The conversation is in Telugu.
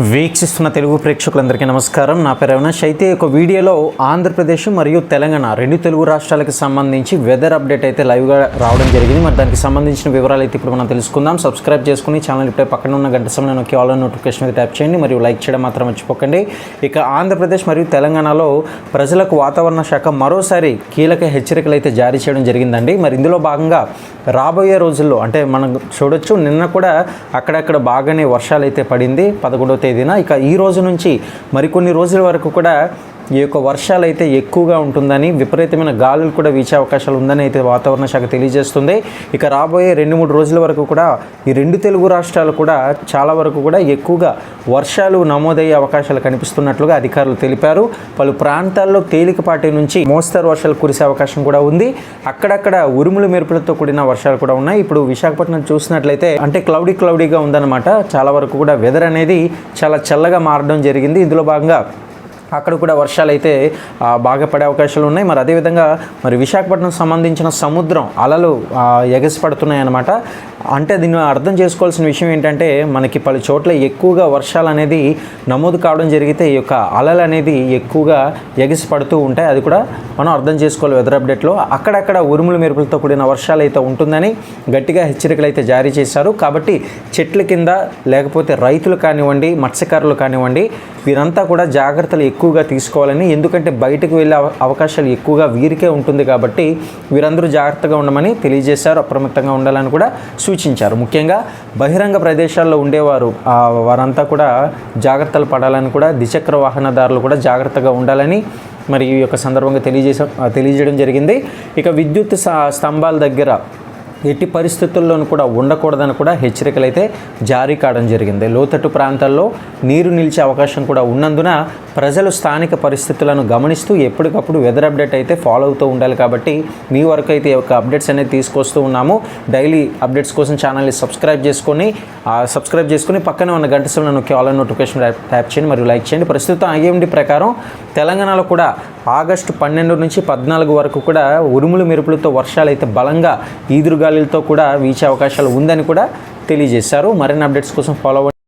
వీక్షిస్తున్న తెలుగు ప్రేక్షకులందరికీ నమస్కారం. నా పేరు అవినాష్. అయితే ఒక వీడియోలో ఆంధ్రప్రదేశ్ మరియు తెలంగాణ రెండు తెలుగు రాష్ట్రాలకు సంబంధించి వెదర్ అప్డేట్ అయితే లైవ్గా రావడం జరిగింది. మరి దానికి సంబంధించిన వివరాలు అయితే ఇప్పుడు మనం తెలుసుకుందాం. సబ్స్క్రైబ్ చేసుకుని ఛానల్ ఇప్పుడే పక్కన ఉన్న గంట సమయంలో నొక్కి ఆల్ నోటిఫికేషన్ అయితే ట్యాప్ చేయండి మరియు లైక్ చేయడం మాత్రం మర్చిపోకండి. ఇక ఆంధ్రప్రదేశ్ మరియు తెలంగాణలో ప్రజలకు వాతావరణ శాఖ మరోసారి కీలక హెచ్చరికలు అయితే జారీ చేయడం జరిగిందండి. మరి ఇందులో భాగంగా రాబోయే రోజుల్లో అంటే మనం చూడొచ్చు, నిన్న కూడా అక్కడక్కడ బాగానే వర్షాలు అయితే పడింది 11వ తేదీన. ఇక ఈ రోజు నుంచి మరికొన్ని రోజుల వరకు కూడా ఈ యొక్క వర్షాలు అయితే ఎక్కువగా ఉంటుందని, విపరీతమైన గాలులు కూడా వీచే అవకాశాలు ఉందని అయితే వాతావరణ శాఖ తెలియజేస్తుంది. ఇక రాబోయే 2-3 రోజుల వరకు కూడా ఈ రెండు తెలుగు రాష్ట్రాలు కూడా చాలా వరకు కూడా ఎక్కువగా వర్షాలు నమోదయ్యే అవకాశాలు కనిపిస్తున్నట్లుగా అధికారులు తెలిపారు. పలు ప్రాంతాల్లో తేలికపాటి నుంచి మోస్తరు వర్షాలు కురిసే అవకాశం కూడా ఉంది. అక్కడక్కడ ఉరుములు మెరుపులతో కూడిన వర్షాలు కూడా ఉన్నాయి. ఇప్పుడు విశాఖపట్నం చూసినట్లయితే అంటే క్లౌడీగా ఉందన్నమాట. చాలా వరకు కూడా వెదర్ అనేది చాలా చల్లగా మారడం జరిగింది. ఇందులో భాగంగా అక్కడ కూడా వర్షాలు అయితే బాగా పడే అవకాశాలు ఉన్నాయి. మరి అదేవిధంగా మరి విశాఖపట్నం సంబంధించిన సముద్రం అలలు ఎగసిపడుతున్నాయి అన్నమాట. అంటే దీన్ని అర్థం చేసుకోవాల్సిన విషయం ఏంటంటే, మనకి పలు చోట్ల ఎక్కువగా వర్షాలు అనేది నమోదు కావడం జరిగితే ఈ యొక్క అలలు అనేది ఎక్కువగా ఎగసిపడుతూ ఉంటాయి. అది కూడా మనం అర్థం చేసుకోవాలి వెదర్ అప్డేట్లో. అక్కడక్కడ ఉరుములు మెరుపులతో కూడిన వర్షాలు అయితే ఉంటుందని గట్టిగా హెచ్చరికలు అయితే జారీ చేశారు. కాబట్టి చెట్ల కింద లేకపోతే రైతులు కానివ్వండి, మత్స్యకారులు కానివ్వండి, వీరంతా కూడా జాగ్రత్తలు ఎక్కువగా తీసుకోవాలని, ఎందుకంటే బయటకు వెళ్ళే అవకాశాలు ఎక్కువగా వీరికే ఉంటుంది కాబట్టి వీరందరూ జాగ్రత్తగా ఉండమని తెలియజేశారు. అప్రమత్తంగా ఉండాలని కూడా సూచించారు. ముఖ్యంగా బహిరంగ ప్రదేశాల్లో ఉండేవారు వారంతా కూడా జాగ్రత్తలు పడాలని కూడా, ద్విచక్ర వాహనదారులు కూడా జాగ్రత్తగా ఉండాలని మరి ఈ యొక్క సందర్భంగా తెలియజేయడం జరిగింది. ఇక విద్యుత్ స్తంభాల దగ్గర ఎట్టి పరిస్థితుల్లోనూ కూడా ఉండకూడదని కూడా హెచ్చరికలు అయితే జారీ కావడం జరిగింది. లోతట్టు ప్రాంతాల్లో నీరు నిలిచే అవకాశం కూడా ఉన్నందున ప్రజలు స్థానిక పరిస్థితులను గమనిస్తూ ఎప్పటికప్పుడు వెదర్ అప్డేట్ అయితే ఫాలో అవుతూ ఉండాలి. కాబట్టి మీ వరకు అయితే ఈ యొక్క అప్డేట్స్ అనేది తీసుకొస్తూ ఉన్నాము. డైలీ అప్డేట్స్ కోసం ఛానల్ని సబ్స్క్రైబ్ చేసుకొని పక్కనే ఉన్న గంట సమయంలో నొక్కి ఆల్ నోటిఫికేషన్ ట్యాప్ చేయండి మరియు లైక్ చేయండి. ప్రస్తుతం ఐఎండీ ప్రకారం తెలంగాణలో కూడా ఆగస్టు 12 నుంచి 14 వరకు కూడా ఉరుములు మెరుపులతో వర్షాలు అయితే బలంగా ఈదురుగాలులతో కూడా వీచే అవకాశాలు ఉందని కూడా తెలియజేశారు. మరిన్ని అప్డేట్స్ కోసం ఫాలో